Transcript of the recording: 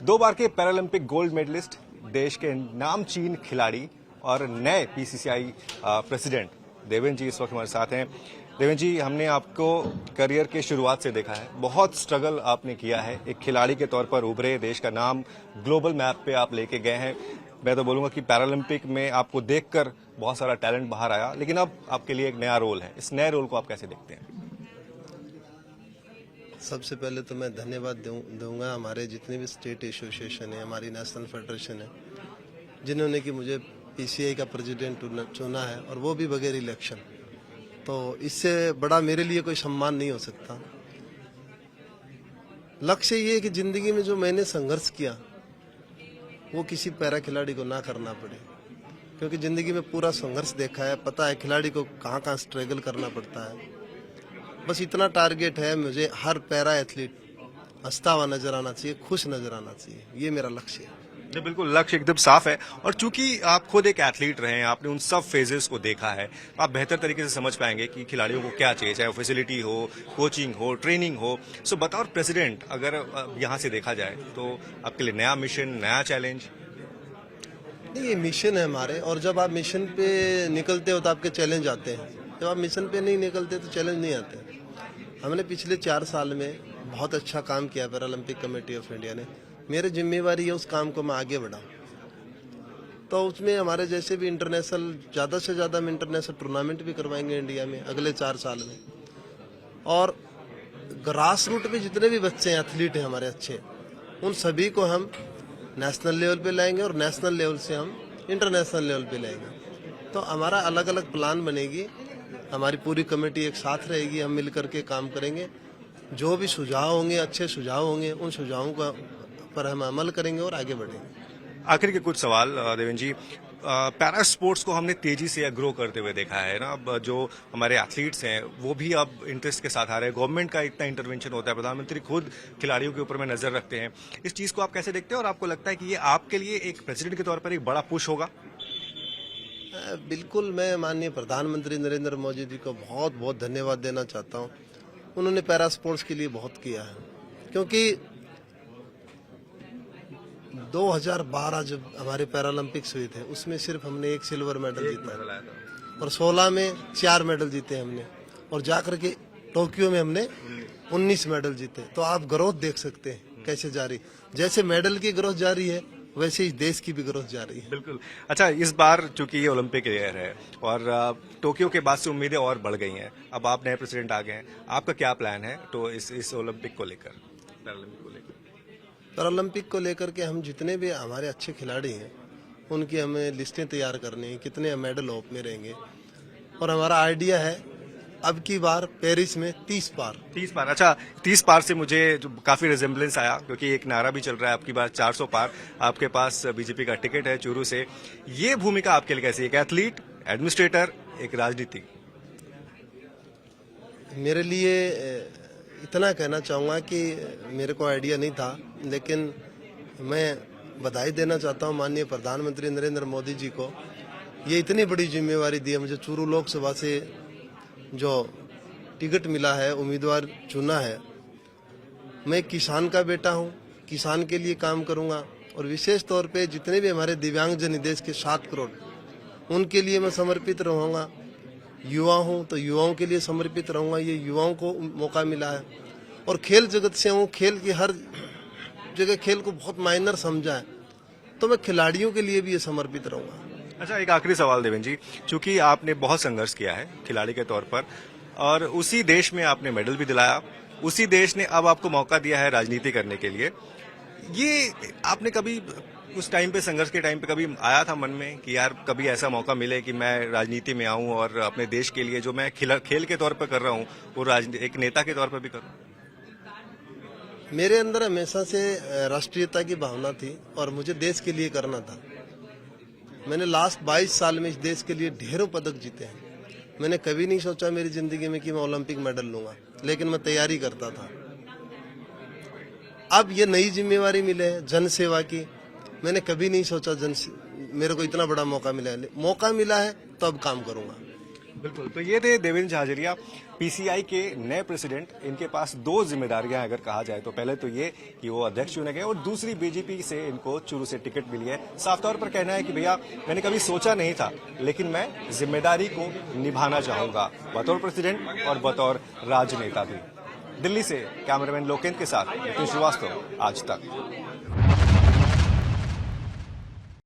2 बार के Paralympic gold medallist, देश के नामचीन खिलाड़ी और नए पीसीसीआई प्रेसिडेंट देवेंद्र जी इस वक्त हमारे साथ हैं। देवेंद्र जी, हमने आपको करियर के शुरुआत से देखा है, बहुत स्ट्रगल आपने किया है, एक खिलाड़ी के तौर पर उभरे, देश का नाम ग्लोबल मैप पे आप लेके गए हैं। मैं तो बोलूंगा कि पैरालंपिक में आपको देखकर बहुत सारा टैलेंट बाहर आया, लेकिन अब आपके लिए एक नया रोल है। इस नए रोल को आप कैसे देखते हैं? सबसे पहले तो मैं धन्यवाद दूंगा हमारे जितने भी स्टेट एसोसिएशन है, हमारी नेशनल फेडरेशन है, जिन्होंने कि मुझे पीसीआई का प्रेसिडेंट चुना है, और वो भी बगैर इलेक्शन। तो इससे बड़ा मेरे लिए कोई सम्मान नहीं हो सकता। लक्ष्य ये है कि जिंदगी में जो मैंने संघर्ष किया वो किसी पैरा खिलाड़ी को ना करना पड़े, क्योंकि जिंदगी में पूरा संघर्ष देखा है, पता है खिलाड़ी को कहाँ कहाँ स्ट्रगल करना पड़ता है। बस इतना टारगेट है, मुझे हर पैरा एथलीट हंसता हुआ नजर आना चाहिए, खुश नजर आना चाहिए, ये मेरा लक्ष्य है। जी बिल्कुल, लक्ष्य एकदम साफ है। और चूंकि आप खुद एक एथलीट रहे हैं, आपने उन सब फेजेस को देखा है, आप बेहतर तरीके से समझ पाएंगे कि खिलाड़ियों को क्या चाहिए, चाहे फैसिलिटी हो, कोचिंग हो, ट्रेनिंग हो। सो बतौर प्रेसिडेंट अगर यहाँ से देखा जाए तो आपके लिए नया मिशन, नया चैलेंज? नहीं, ये मिशन है हमारे, और जब आप मिशन पे निकलते हो तो आपके चैलेंज आते हैं। जब आप मिशन पे नहीं निकलते तो चैलेंज नहीं आते। हमने पिछले 4 साल में बहुत अच्छा काम किया पैरालंपिक कमेटी ऑफ इंडिया ने। मेरी जिम्मेवारी है उस काम को मैं आगे बढ़ाऊं। तो उसमें हमारे जैसे भी इंटरनेशनल, ज़्यादा से ज़्यादा हम इंटरनेशनल टूर्नामेंट भी करवाएंगे इंडिया में अगले 4 साल में। और ग्रास रूट पे जितने भी बच्चे हैं, एथलीट हैं हमारे अच्छे, उन सभी को हम नेशनल लेवल पे लाएंगे, और नेशनल लेवल से हम इंटरनेशनल लेवल पे लाएंगे। तो हमारा अलग अलग प्लान बनेगी, हमारी पूरी कमेटी एक साथ रहेगी, हम मिल करके काम करेंगे। जो भी सुझाव होंगे, अच्छे सुझाव होंगे, उन सुझावों का पर हम अमल करेंगे और आगे बढ़ेंगे। आखिर के कुछ सवाल देवेंद्र जी, पैरा स्पोर्ट्स को हमने तेजी से ग्रो करते हुए देखा है ना। अब जो हमारे एथलीट्स हैं वो भी अब इंटरेस्ट के साथ आ रहे हैं, गवर्नमेंट का इतना इंटरवेंशन होता है, प्रधानमंत्री खुद खिलाड़ियों के ऊपर में नजर रखते हैं। इस चीज को आप कैसे देखते हैं, और आपको लगता है कि ये आपके लिए एक प्रेसिडेंट के तौर पर एक बड़ा पुश होगा? बिल्कुल, मैं माननीय प्रधानमंत्री नरेंद्र मोदी जी को बहुत बहुत धन्यवाद देना चाहता हूँ। उन्होंने पैरा स्पोर्ट्स के लिए बहुत किया है, क्योंकि 2012 जब हमारे पैरालंपिक्स हुए थे, उसमें सिर्फ हमने 1 सिल्वर मेडल जीता है, और 16 में 4 मेडल जीते हमने, और जाकर के टोक्यो में हमने 19 मेडल जीते। तो आप ग्रोथ देख सकते हैं कैसे जारी, जैसे मेडल की ग्रोथ जारी है वैसे ही देश की भी ग्रोथ जारी है। बिल्कुल। अच्छा, इस बार चूंकि ये ओलंपिक ईयर है और टोक्यो के बाद से उम्मीदें और बढ़ गई हैं, अब आप नए प्रेसिडेंट आ गए हैं, आपका क्या प्लान है तो इस ओलंपिक को लेकर, पैरालंपिक को लेकर? पैरालंपिक को लेकर के हम जितने भी हमारे अच्छे खिलाड़ी हैं उनकी हमें लिस्टें तैयार करनी है, कितने मेडल होप में रहेंगे। और हमारा आइडिया है अब की बार पेरिस में 30 पार। अच्छा, 30 पार से मुझे जो काफी रिजेम्बलेंस आया, क्योंकि एक नारा भी चल रहा है आपकी बार 400 पार। आपके पास बीजेपी का टिकट है चूरू से। ये भूमिका आपके लिए कैसी है, एक एथलीट, एडमिनिस्ट्रेटर, एक राजनीतिक? मेरे लिए इतना कहना चाहूँगा कि मेरे को आइडिया नहीं था, लेकिन मैं बधाई देना चाहता हूँ माननीय प्रधानमंत्री नरेंद्र मोदी जी को। ये इतनी बड़ी जिम्मेवारी दी है मुझे, चूरू लोकसभा से जो टिकट मिला है, उम्मीदवार चुना है। मैं किसान का बेटा हूँ, किसान के लिए काम करूँगा, और विशेष तौर पे जितने भी हमारे दिव्यांगजन देश के 7 करोड़, उनके लिए मैं समर्पित रहूँगा। युवा हूँ तो युवाओं के लिए समर्पित रहूँगा, ये युवाओं को मौका मिला है। और खेल जगत से हूँ, खेल की हर जगह खेल को बहुत माइनर समझा है, तो मैं खिलाड़ियों के लिए भी ये समर्पित रहूँगा। अच्छा, एक आखिरी सवाल देवेंद्र जी, चूंकि आपने बहुत संघर्ष किया है खिलाड़ी के तौर पर, और उसी देश में आपने मेडल भी दिलाया, उसी देश ने अब आपको मौका दिया है राजनीति करने के लिए। ये आपने कभी उस टाइम पे, संघर्ष के टाइम पे, कभी आया था मन में कि यार कभी ऐसा मौका मिले कि मैं राजनीति में आऊं और अपने देश के लिए जो मैं खेल के तौर पर कर रहा हूं वो एक नेता के तौर पर भी करूं? मेरे अंदर हमेशा से राष्ट्रीयता की भावना थी, और मुझे देश के लिए करना था। मैंने लास्ट 22 साल में इस देश के लिए ढेरों पदक जीते हैं। मैंने कभी नहीं सोचा मेरी जिंदगी में कि मैं ओलंपिक मेडल लूंगा, लेकिन मैं तैयारी करता था। अब ये नई जिम्मेवारी मिले है जन सेवा की, मैंने कभी नहीं सोचा मेरे को इतना बड़ा मौका मिला है तो अब काम करूंगा। बिल्कुल, तो ये थे देवेंद्र झाझरिया, पीसीआई के नए प्रेसिडेंट। इनके पास दो जिम्मेदारियां अगर कहा जाए तो पहले तो ये कि वो अध्यक्ष चुने गए और दूसरी बीजेपी से इनको चुरू से टिकट मिली है। साफ तौर पर कहना है कि भैया मैंने कभी सोचा नहीं था, लेकिन मैं जिम्मेदारी को निभाना चाहूंगा बतौर प्रेसिडेंट और बतौर राजनेता भी। दिल्ली से कैमरामैन लोकेंद्र के साथ नितिन श्रीवास्तव, आज तक।